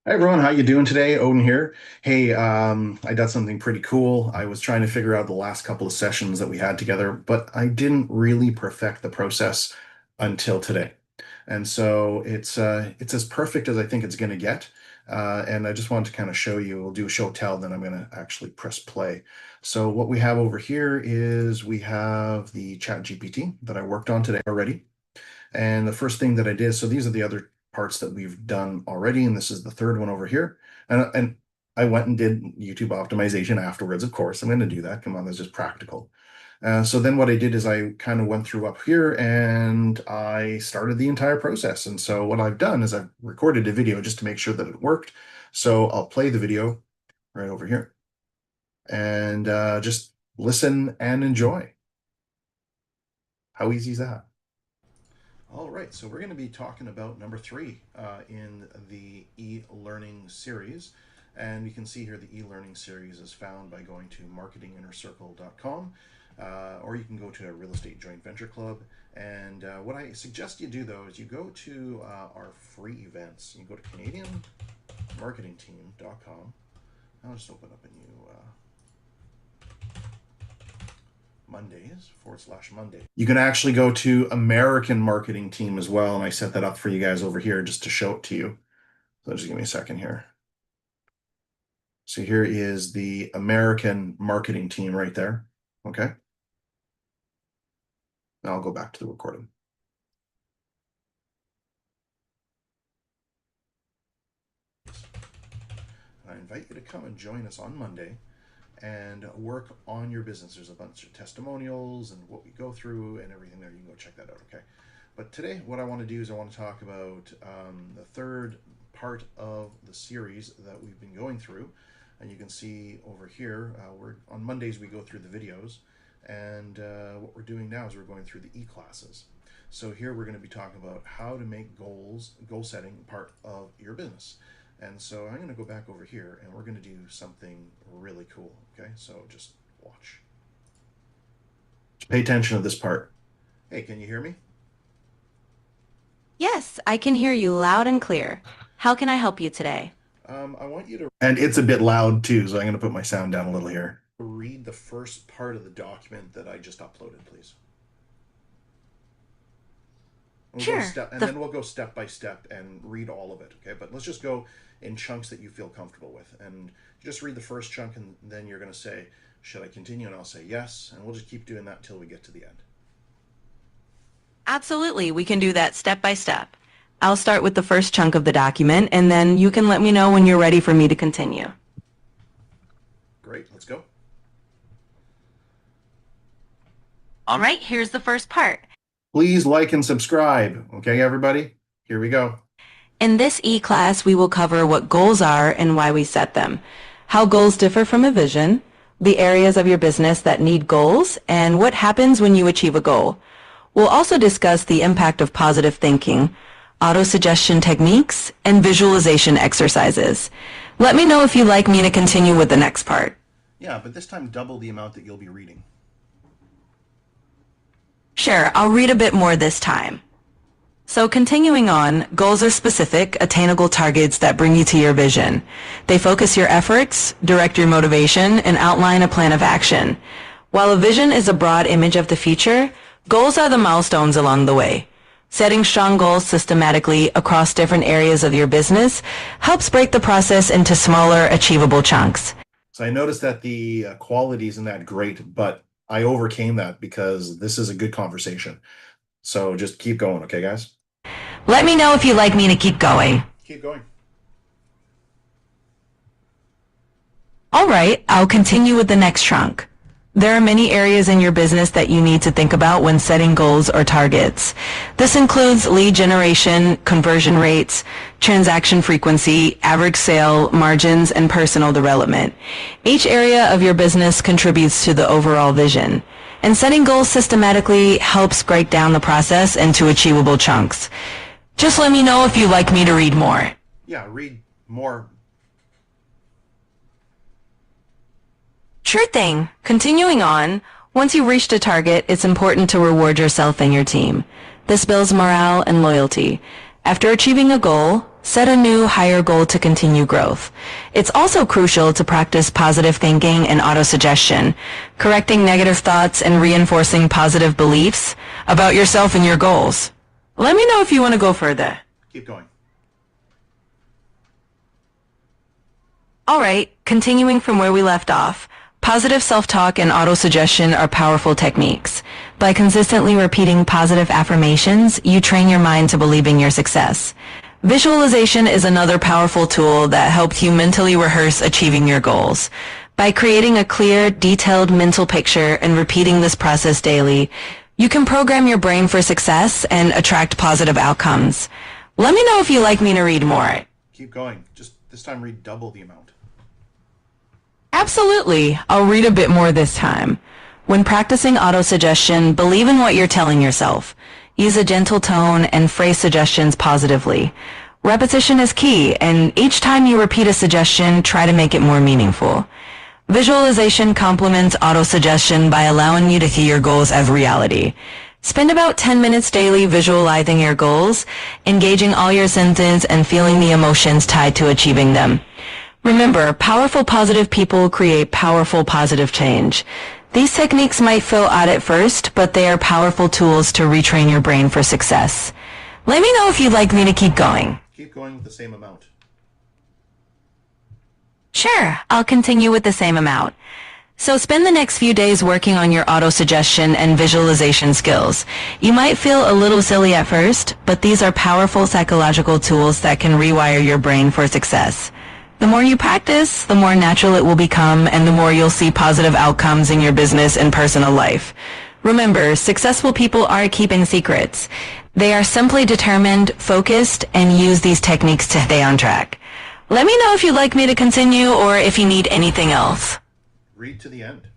Hi everyone, how you doing today? Odin here. Hey, I got something pretty cool. I was trying to figure out the last couple of sessions that we had together, but I didn't really perfect the process until today. And so it's as perfect as I think it's going to get. And I just wanted to kind of show you. We'll do a show tell, then I'm going to actually press play. So what we have over here is we have the Chat GPT that I worked on today already. And the first thing that I did, so these are the other parts that we've done already, and this is the third one over here. And I went and did YouTube optimization afterwards, of course. I'm going to do that. Come on, that's just practical. So then what I did is I kind of went through up here and I started the entire process. And so what I've done is I've recorded a video just to make sure that it worked. So I'll play the video right over here and just listen and enjoy. How easy is that? All right, so we're going to be talking about number three in the e-learning series. And you can see here the e-learning series is found by going to marketinginnercircle.com, or you can go to a real estate joint venture club. And what I suggest you do though is you go to our free events. You go to canadianmarketingteam.com. I'll just open up a new Mondays /Monday. You can actually go to American Marketing Team as well, and I set that up for you guys over here just to show it to you. So just give me a second here. So here is the American Marketing Team right there. Okay. Now I'll go back to the recording. I invite you to come and join us on Monday and work on your business. There's a bunch of testimonials and what we go through and everything there. You can go check that out, okay? But today, what I want to do is I want to talk about the third part of the series that we've been going through. And you can see over here, we're on Mondays we go through the videos, and what we're doing now is we're going through the e-classes. So here we're going to be talking about how to make goal setting part of your business. And so I'm going to go back over here and we're going to do something really cool. Okay, so just watch. Pay attention to this part. Hey, can you hear me? Yes, I can hear you loud and clear. How can I help you today? I want you to, and it's a bit loud too, so I'm going to put my sound down a little here. Read the first part of the document that I just uploaded, please. Sure. Then we'll go step by step and read all of it, okay? But let's just go in chunks that you feel comfortable with. And you just read the first chunk, and then you're going to say, should I continue? And I'll say yes. And we'll just keep doing that until we get to the end. Absolutely, we can do that step by step. I'll start with the first chunk of the document, and then you can let me know when you're ready for me to continue. Great, let's go. All right, here's the first part. Please like and subscribe. Okay, everybody? Here we go. In this e-class, we will cover what goals are and why we set them, how goals differ from a vision, the areas of your business that need goals, and what happens when you achieve a goal. We'll also discuss the impact of positive thinking, auto-suggestion techniques, and visualization exercises. Let me know if you'd like me to continue with the next part. Yeah, but this time double the amount that you'll be reading. Sure, I'll read a bit more this time. So continuing on, goals are specific, attainable targets that bring you to your vision. They focus your efforts, direct your motivation, and outline a plan of action. While a vision is a broad image of the future, goals are the milestones along the way. Setting strong goals systematically across different areas of your business helps break the process into smaller, achievable chunks. So I noticed that the quality isn't that great, but I overcame that because this is a good conversation. So just keep going, okay, guys? Let me know if you'd like me to keep going. Keep going. All right, I'll continue with the next chunk. There are many areas in your business that you need to think about when setting goals or targets. This includes lead generation, conversion rates, transaction frequency, average sale, margins, and personal development. Each area of your business contributes to the overall vision. And setting goals systematically helps break down the process into achievable chunks. Just let me know if you'd like me to read more. Yeah, read more. Sure thing. Continuing on, once you've reached a target, it's important to reward yourself and your team. This builds morale and loyalty. After achieving a goal, Set a new, higher goal to continue growth. It's also crucial to practice positive thinking and autosuggestion, correcting negative thoughts and reinforcing positive beliefs about yourself and your goals. Let me know if you want to go further. Keep going. All right, continuing from where we left off, positive self-talk and autosuggestion are powerful techniques. By consistently repeating positive affirmations, you train your mind to believe in your success. Visualization is another powerful tool that helps you mentally rehearse achieving your goals. By creating a clear, detailed mental picture and repeating this process daily, you can program your brain for success and attract positive outcomes. Let me know if you'd like me to read more. Keep going. Just this time read double the amount. Absolutely. I'll read a bit more this time. When practicing autosuggestion, believe in what you're telling yourself. Use a gentle tone and phrase suggestions positively. Repetition is key, and each time you repeat a suggestion, try to make it more meaningful. Visualization complements autosuggestion by allowing you to see your goals as reality. Spend about 10 minutes daily visualizing your goals, engaging all your senses, and feeling the emotions tied to achieving them. Remember, powerful positive people create powerful positive change. These techniques might feel odd at first, but they are powerful tools to retrain your brain for success. Let me know if you'd like me to keep going. Keep going with the same amount. Sure, I'll continue with the same amount. So spend the next few days working on your autosuggestion and visualization skills. You might feel a little silly at first, but these are powerful psychological tools that can rewire your brain for success. The more you practice, the more natural it will become, and the more you'll see positive outcomes in your business and personal life. Remember, successful people are keeping secrets. They are simply determined, focused, and use these techniques to stay on track. Let me know if you'd like me to continue or if you need anything else. Read to the end.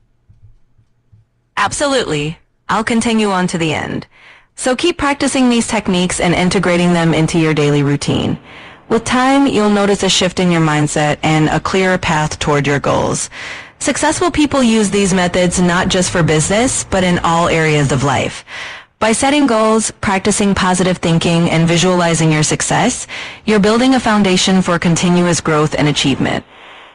Absolutely. I'll continue on to the end. So keep practicing these techniques and integrating them into your daily routine. With time, you'll notice a shift in your mindset and a clearer path toward your goals. Successful people use these methods not just for business, but in all areas of life. By setting goals, practicing positive thinking, and visualizing your success, you're building a foundation for continuous growth and achievement.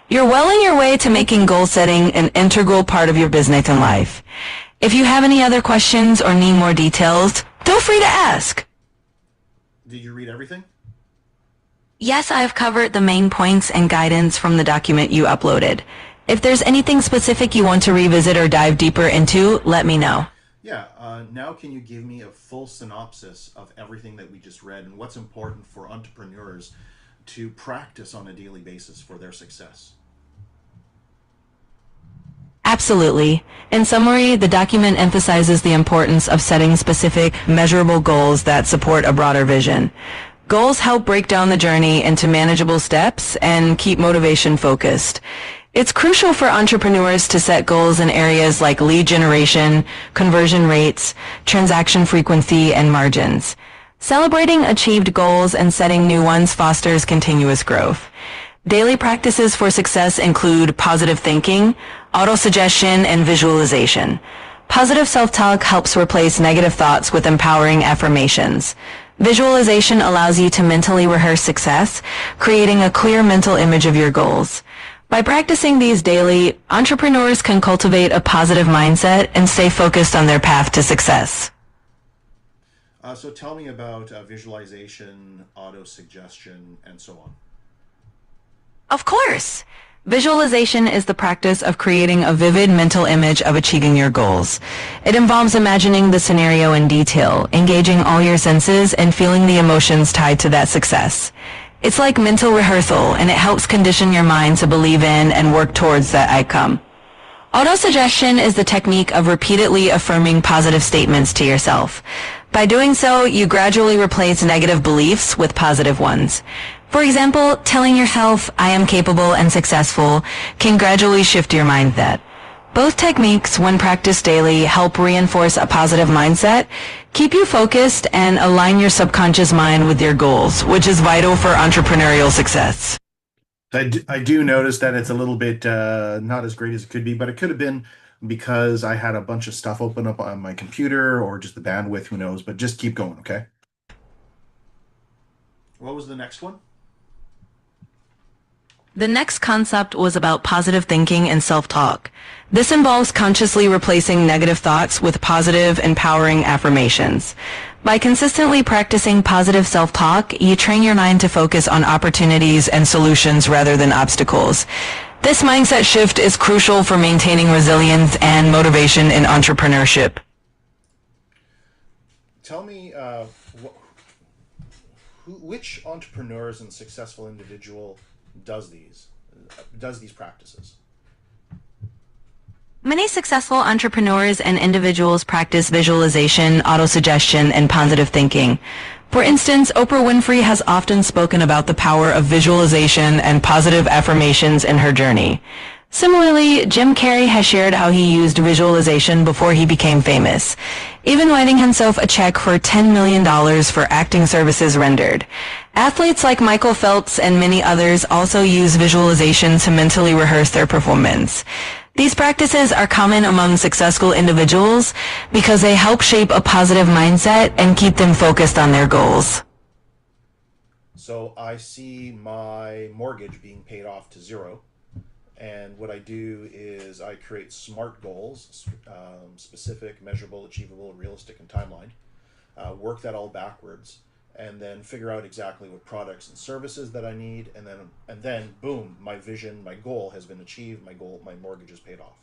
You're well on your way to making goal setting an integral part of your business and life. If you have any other questions or need more details, feel free to ask. Did you read everything? Yes, I've covered the main points and guidance from the document you uploaded. If there's anything specific you want to revisit or dive deeper into, let me know. Yeah. Now can you give me a full synopsis of everything that we just read and what's important for entrepreneurs to practice on a daily basis for their success? Absolutely. In summary, the document emphasizes the importance of setting specific, measurable goals that support a broader vision. Goals help break down the journey into manageable steps and keep motivation focused. It's crucial for entrepreneurs to set goals in areas like lead generation, conversion rates, transaction frequency, and margins. Celebrating achieved goals and setting new ones fosters continuous growth. Daily practices for success include positive thinking, autosuggestion, and visualization. Positive self-talk helps replace negative thoughts with empowering affirmations. Visualization allows you to mentally rehearse success, creating a clear mental image of your goals. By practicing these daily, entrepreneurs can cultivate a positive mindset and stay focused on their path to success. So tell me about visualization, auto-suggestion, and so on. Of course! Visualization is the practice of creating a vivid mental image of achieving your goals. It involves imagining the scenario in detail, engaging all your senses, and feeling the emotions tied to that success. It's like mental rehearsal, and it helps condition your mind to believe in and work towards that outcome. Autosuggestion is the technique of repeatedly affirming positive statements to yourself. By doing so, you gradually replace negative beliefs with positive ones. For example, telling yourself, "I am capable and successful," can gradually shift your mindset. Both techniques, when practiced daily, help reinforce a positive mindset, keep you focused, and align your subconscious mind with your goals, which is vital for entrepreneurial success. I do notice that it's a little bit not as great as it could be, but it could have been because I had a bunch of stuff open up on my computer or just the bandwidth, who knows, but just keep going, okay? What was the next one? The next concept was about positive thinking and self-talk. This involves consciously replacing negative thoughts with positive, empowering affirmations. By consistently practicing positive self-talk, you train your mind to focus on opportunities and solutions rather than obstacles. This mindset shift is crucial for maintaining resilience and motivation in entrepreneurship. Tell me, which entrepreneurs and successful individual does these practices? Many successful entrepreneurs and individuals practice visualization, autosuggestion, and positive thinking. For instance, Oprah Winfrey has often spoken about the power of visualization and positive affirmations in her journey. Similarly, Jim Carrey has shared how he used visualization before he became famous, even writing himself a check for $10 million for acting services rendered. Athletes like Michael Phelps and many others also use visualization to mentally rehearse their performance. These practices are common among successful individuals because they help shape a positive mindset and keep them focused on their goals. So I see my mortgage being paid off to zero. And what I do is I create SMART goals, specific, measurable, achievable, realistic, and timeline. Work that all backwards, and then figure out exactly what products and services that I need, and then boom, my vision, my goal has been achieved. My mortgage is paid off.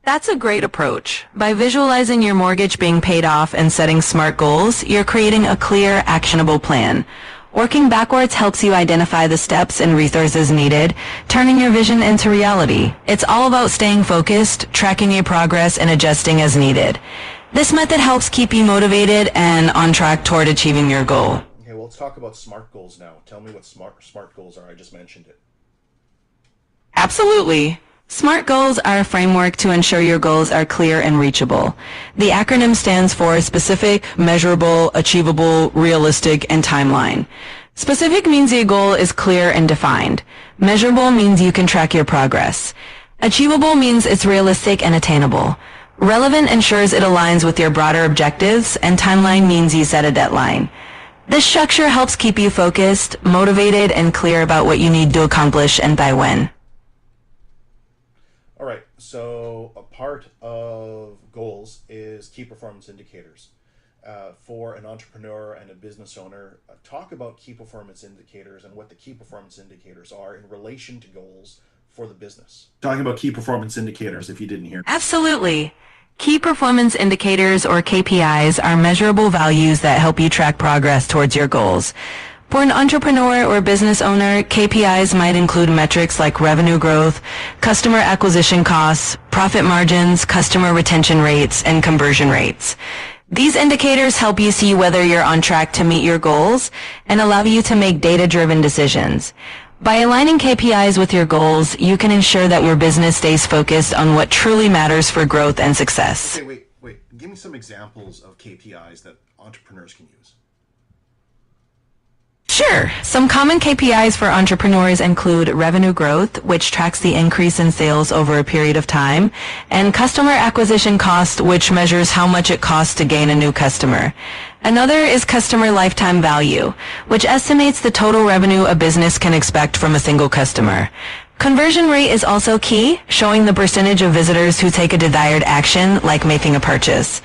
That's a great approach. By visualizing your mortgage being paid off and setting SMART goals, you're creating a clear, actionable plan. Working backwards helps you identify the steps and resources needed, turning your vision into reality. It's all about staying focused, tracking your progress, and adjusting as needed. This method helps keep you motivated and on track toward achieving your goal. Okay, well, let's talk about SMART goals now. Tell me what SMART goals are. I just mentioned it. Absolutely. SMART goals are a framework to ensure your goals are clear and reachable. The acronym stands for specific, measurable, achievable, realistic, and timeline. Specific means your goal is clear and defined. Measurable means you can track your progress. Achievable means it's realistic and attainable. Relevant ensures it aligns with your broader objectives, and timeline means you set a deadline. This structure helps keep you focused, motivated, and clear about what you need to accomplish and by when. All right, so a part of goals is key performance indicators. For an entrepreneur and a business owner, talk about key performance indicators and what the key performance indicators are in relation to goals for the business. Talking about key performance indicators, if you didn't hear. Absolutely. Key performance indicators, or KPIs, are measurable values that help you track progress towards your goals. For an entrepreneur or business owner, KPIs might include metrics like revenue growth, customer acquisition costs, profit margins, customer retention rates, and conversion rates. These indicators help you see whether you're on track to meet your goals and allow you to make data-driven decisions. By aligning KPIs with your goals, you can ensure that your business stays focused on what truly matters for growth and success. Okay, wait. Give me some examples of KPIs that entrepreneurs can use. Sure. Some common KPIs for entrepreneurs include revenue growth, which tracks the increase in sales over a period of time, and customer acquisition cost, which measures how much it costs to gain a new customer. Another is customer lifetime value, which estimates the total revenue a business can expect from a single customer. Conversion rate is also key, showing the percentage of visitors who take a desired action, like making a purchase.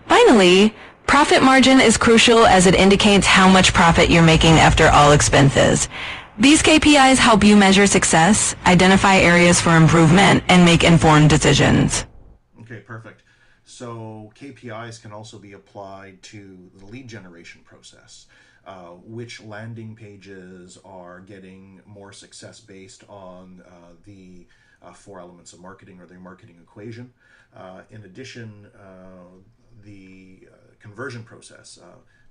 Finally, profit margin is crucial as it indicates how much profit you're making after all expenses. These KPIs help you measure success, identify areas for improvement, and make informed decisions. Okay, perfect. So KPIs can also be applied to the lead generation process. Which landing pages are getting more success based on the four elements of marketing or the marketing equation. In addition, the conversion process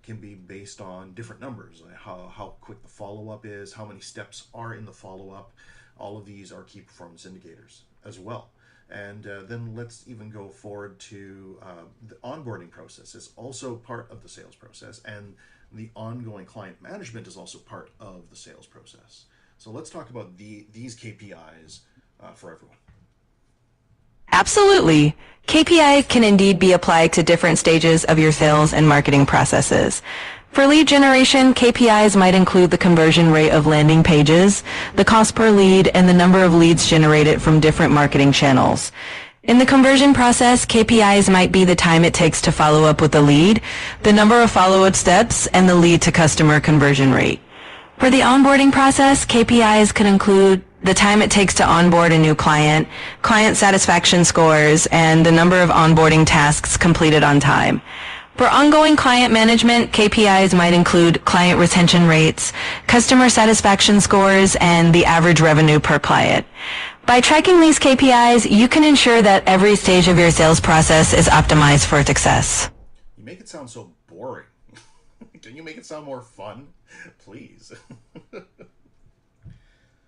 can be based on different numbers, like how quick the follow-up is, how many steps are in the follow-up. All of these are key performance indicators as well. And then let's even go forward to the onboarding process is also part of the sales process, and the ongoing client management is also part of the sales process. So let's talk about these KPIs for everyone. Absolutely. KPIs can indeed be applied to different stages of your sales and marketing processes. For lead generation, KPIs might include the conversion rate of landing pages, the cost per lead, and the number of leads generated from different marketing channels. In the conversion process, KPIs might be the time it takes to follow up with a lead, the number of follow-up steps, and the lead to customer conversion rate. For the onboarding process, KPIs could include the time it takes to onboard a new client, client satisfaction scores, and the number of onboarding tasks completed on time. For ongoing client management, KPIs might include client retention rates, customer satisfaction scores, and the average revenue per client. By tracking these KPIs, you can ensure that every stage of your sales process is optimized for success. You make it sound so boring. Can you make it sound more fun? Please.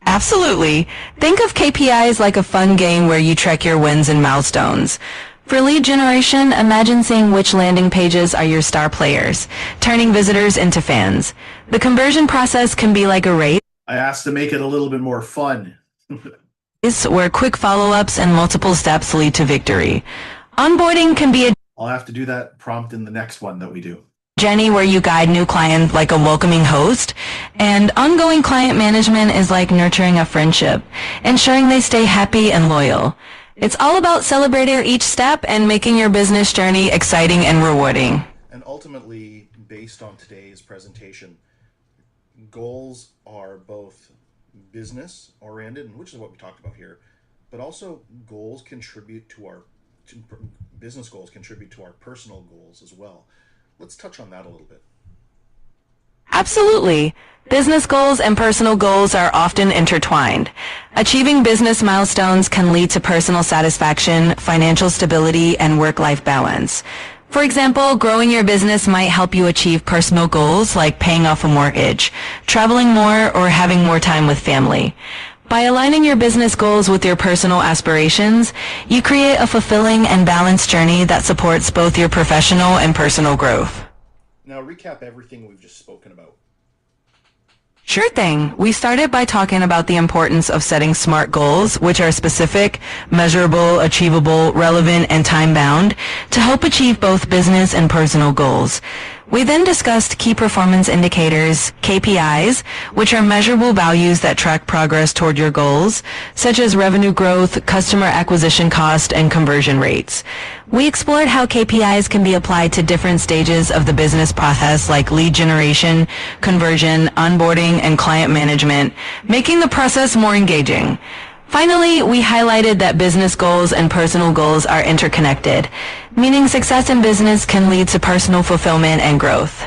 Absolutely. Think of KPIs like a fun game where you track your wins and milestones. For lead generation, imagine seeing which landing pages are your star players, turning visitors into fans. The conversion process can be like a race I asked to make it a little bit more fun. where quick follow-ups and multiple steps lead to victory. Onboarding can be a I'll have to do that prompt in the next one that we do. journey where you guide new clients like a welcoming host, and ongoing client management is like nurturing a friendship, ensuring they stay happy and loyal. It's all about celebrating each step and making your business journey exciting and rewarding. And ultimately, based on today's presentation, goals are both business oriented, and which is what we talked about here, but also goals contribute to our business goals contribute to our personal goals as well. Let's touch on that a little bit. Absolutely. Business goals and personal goals are often intertwined. Achieving business milestones can lead to personal satisfaction, financial stability, and work-life balance. For example, growing your business might help you achieve personal goals like paying off a mortgage, traveling more, or having more time with family. By aligning your business goals with your personal aspirations, you create a fulfilling and balanced journey that supports both your professional and personal growth. Now, recap everything we've just spoken about. Sure thing. We started by talking about the importance of setting SMART goals, which are specific, measurable, achievable, relevant, and time-bound, to help achieve both business and personal goals. We then discussed key performance indicators, KPIs, which are measurable values that track progress toward your goals, such as revenue growth, customer acquisition cost, and conversion rates. We explored how KPIs can be applied to different stages of the business process like lead generation, conversion, onboarding, and client management, making the process more engaging. Finally, we highlighted that business goals and personal goals are interconnected, meaning success in business can lead to personal fulfillment and growth.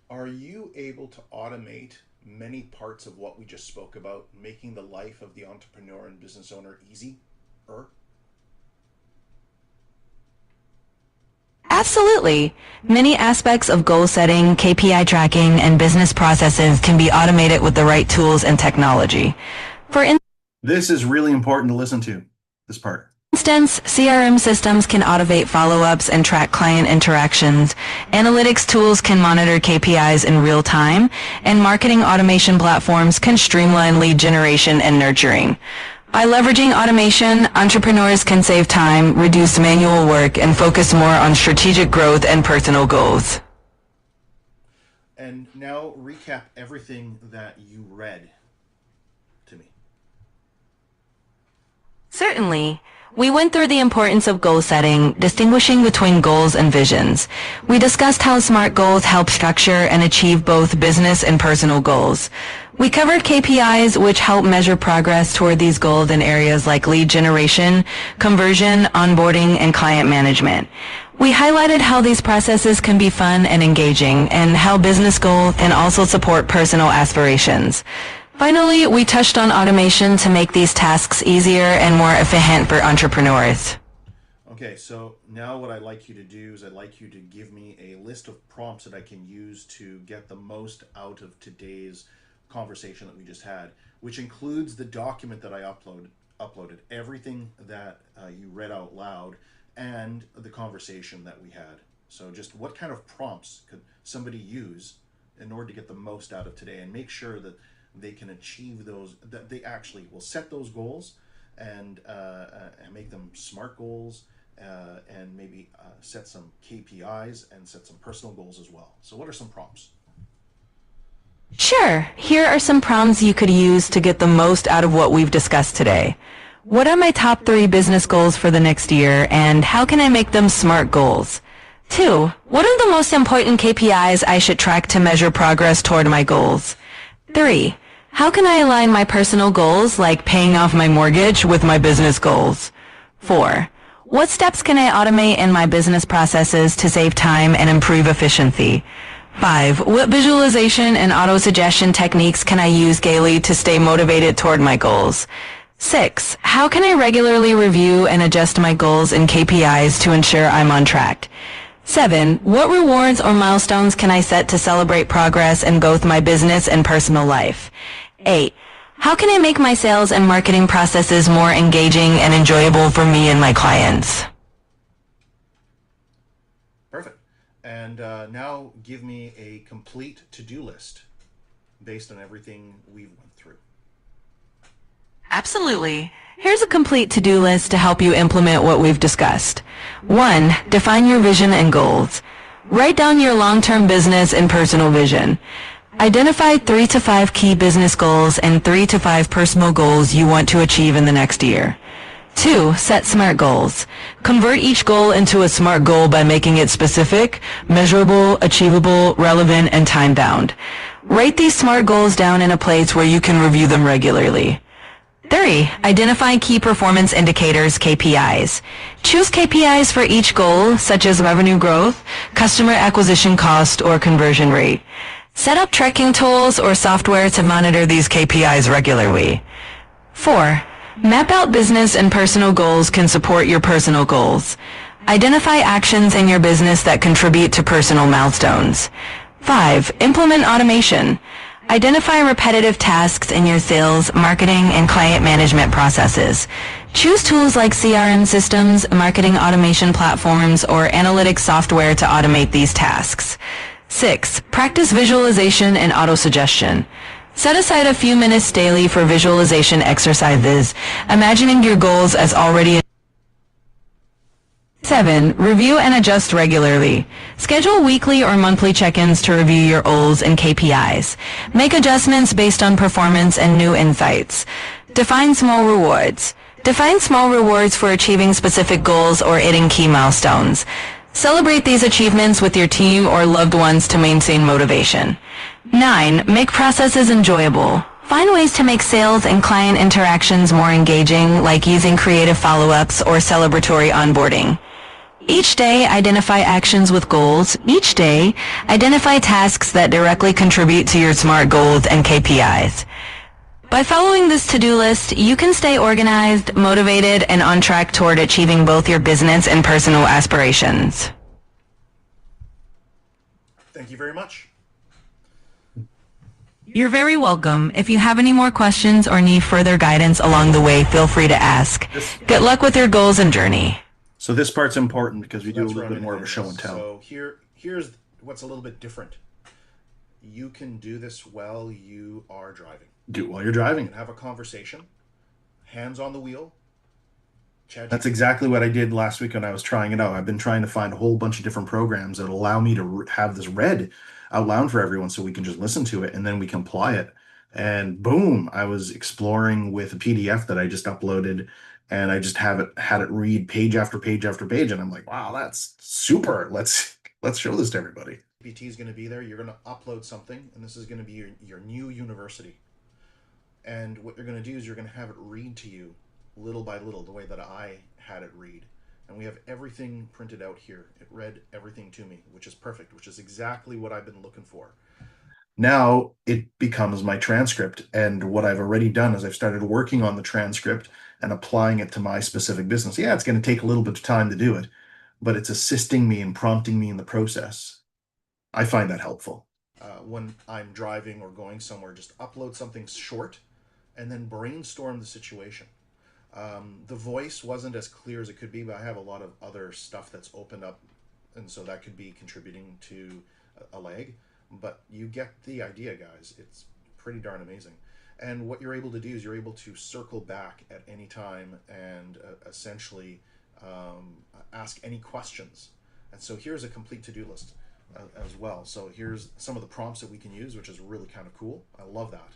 Are you able to automate many parts of what we just spoke about, making the life of the entrepreneur and business owner easy? Absolutely. Many aspects of goal setting, KPI tracking, and business processes can be automated with the right tools and technology. This is really important to listen to, this part. instance, CRM systems can automate follow-ups and track client interactions. Analytics tools can monitor KPIs in real time, and marketing automation platforms can streamline lead generation and nurturing. By leveraging automation, entrepreneurs can save time, reduce manual work, and focus more on strategic growth and personal goals. And now recap everything that you read to me. Certainly. We went through the importance of goal setting, distinguishing between goals and visions. We discussed how SMART goals help structure and achieve both business and personal goals. We covered KPIs, which help measure progress toward these goals in areas like lead generation, conversion, onboarding, and client management. We highlighted how these processes can be fun and engaging, and how business goals can also support personal aspirations. Finally, we touched on automation to make these tasks easier and more efficient for entrepreneurs. Okay, so now what I'd like you to do is I'd like you to give me a list of prompts that I can use to get the most out of today's conversation that we just had, which includes the document that I uploaded, everything that you read out loud, and the conversation that we had. So just what kind of prompts could somebody use in order to get the most out of today, and make sure that they can achieve those, that they actually will set those goals and make them SMART goals, and maybe set some KPIs and set some personal goals as well. So, what are some prompts? Sure, here are some prompts you could use to get the most out of what we've discussed today. What are my top 3 business goals for the next year, and how can I make them SMART goals? 2. What are the most important KPIs I should track to measure progress toward my goals? 3. How can I align my personal goals, like paying off my mortgage, with my business goals? 4. What steps can I automate in my business processes to save time and improve efficiency? 5. What visualization and auto-suggestion techniques can I use daily to stay motivated toward my goals? 6. How can I regularly review and adjust my goals and KPIs to ensure I'm on track? 7. What rewards or milestones can I set to celebrate progress in both my business and personal life? 8. How can I make my sales and marketing processes more engaging and enjoyable for me and my clients? Perfect. And now give me a complete to-do list based on everything we've went through. Absolutely. Here's a complete to-do list to help you implement what we've discussed. 1. Define your vision and goals. Write down your long-term business and personal vision. Identify 3 to 5 key business goals and 3 to 5 personal goals you want to achieve in the next year. 2. Set SMART goals. Convert each goal into a SMART goal by making it specific, measurable, achievable, relevant, and time-bound. Write these SMART goals down in a place where you can review them regularly. 3. Identify key performance indicators, KPIs. Choose KPIs for each goal, such as revenue growth, customer acquisition cost, or conversion rate. Set up tracking tools or software to monitor these KPIs regularly. 4. Map out business and personal goals can support your personal goals. Identify actions in your business that contribute to personal milestones. 5. Implement automation. Identify repetitive tasks in your sales, marketing, and client management processes. Choose tools like CRM systems, marketing automation platforms, or analytics software to automate these tasks. 6. Practice visualization and auto-suggestion. Set aside a few minutes daily for visualization exercises, imagining your goals as already. 7. Review and adjust regularly. Schedule weekly or monthly check-ins to review your goals and KPIs. Make adjustments based on performance and new insights. Define small rewards. Define small rewards for achieving specific goals or hitting key milestones. Celebrate these achievements with your team or loved ones to maintain motivation. 9. Make processes enjoyable. Find ways to make sales and client interactions more engaging, like using creative follow-ups or celebratory onboarding. Each day, identify actions with goals. Each day, identify tasks that directly contribute to your SMART goals and KPIs. By following this to-do list, you can stay organized, motivated, and on track toward achieving both your business and personal aspirations. Thank you very much. You're very welcome. If you have any more questions or need further guidance along the way, feel free to ask. Good luck with your goals and journey. So this part's important because we do a That's little where bit I'm more of gonna a end show this. and tell. So here's what's a little bit different. You can do this while you are driving. Do it while you're You driving. can have a conversation, hands on the wheel. That's exactly what I did last week when I was trying it out. I've been trying to find a whole bunch of different programs that allow me to have this read out loud for everyone so we can just listen to it and then we can apply it. And boom, I was exploring with a PDF that I just uploaded and I just had it read page after page after page and I'm like, wow, that's super. Let's show this to everybody. GPT is going to be there. You're going to upload something, and this is going to be your new university. And what you're going to do is you're going to have it read to you little by little, the way that I had it read. And we have everything printed out here. It read everything to me, which is perfect, which is exactly what I've been looking for. Now it becomes my transcript. And what I've already done is I've started working on the transcript and applying it to my specific business. Yeah, it's going to take a little bit of time to do it, but it's assisting me and prompting me in the process. I find that helpful. When I'm driving or going somewhere, just upload something short and then brainstorm the situation. The voice wasn't as clear as it could be, but I have a lot of other stuff that's opened up, and so that could be contributing to a lag. But you get the idea, guys. It's pretty darn amazing. And what you're able to do is you're able to circle back at any time and essentially ask any questions. And so here's a complete to do list as well. So here's some of the prompts that we can use, which is really kind of cool. I love that.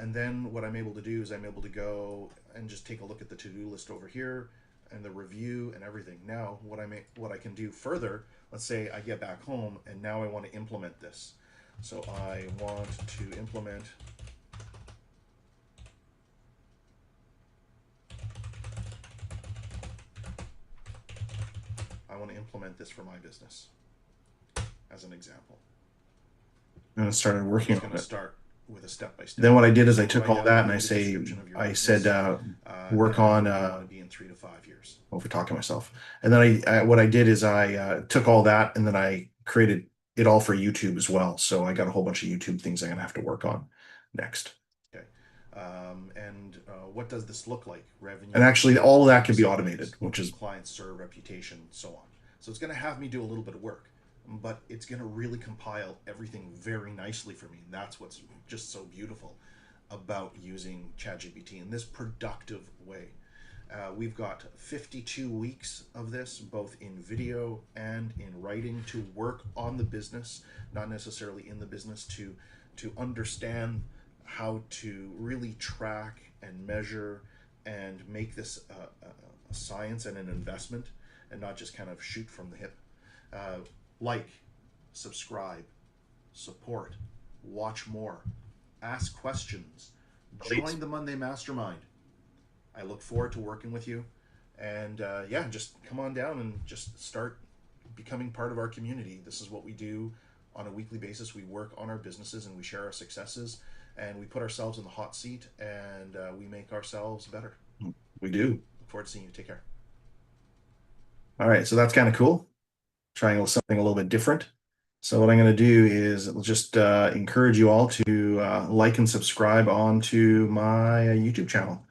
And then what I'm able to do is I'm able to go and just take a look at the to do list over here and the review and everything. Now, what I can do further, let's say I get back home and now I want to implement this. So I want to implement this for my business as an example. And I started working It's on going to it. start with a step by step. Then what I did is I So took right all now, that and you I need a say, description of your I business, said, work on, and where you want to be in 3 to 5 years. over talking myself. And then what I did is I took all that and then I created it all for YouTube as well. So I got a whole bunch of YouTube things I'm gonna have to work on next. Okay. And what does this look like? Revenue. And actually, all of that can be sales, automated, which is clients serve, reputation, so on. So it's going to have me do a little bit of work, but it's going to really compile everything very nicely for me. And that's what's just so beautiful about using ChatGPT in this productive way. We've got 52 weeks of this, both in video and in writing, to work on the business, not necessarily in the business, to understand how to really track and measure and make this a science and an investment, and not just kind of shoot from the hip. Uh, like, subscribe, support, watch more, ask questions, join the Monday Mastermind. I look forward to working with you. And yeah, just come on down and just start becoming part of our community. This is what we do on a weekly basis. We work on our businesses and we share our successes and we put ourselves in the hot seat and we make ourselves better. we do. Look forward to seeing you. Take care. All right, so that's kind of cool. Trying something a little bit different. So what I'm going to do is just encourage you all to like and subscribe onto my YouTube channel.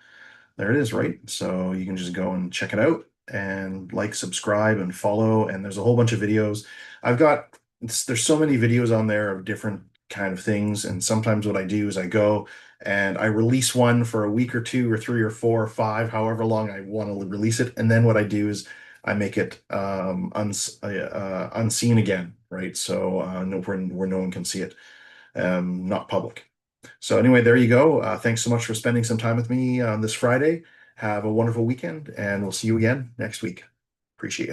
There it is, right? So you can just go and check it out and like, subscribe, and follow. And there's a whole bunch of videos. There's so many videos on there of different kind of things. And sometimes what I do is I go and I release one for a week or two or 3 or 4 or 5, however long I want to release it. And then what I do is I make it unseen again, right? So where no one can see it, not public. So anyway, there you go. Thanks so much for spending some time with me on this Friday. Have a wonderful weekend, and we'll see you again next week. Appreciate you.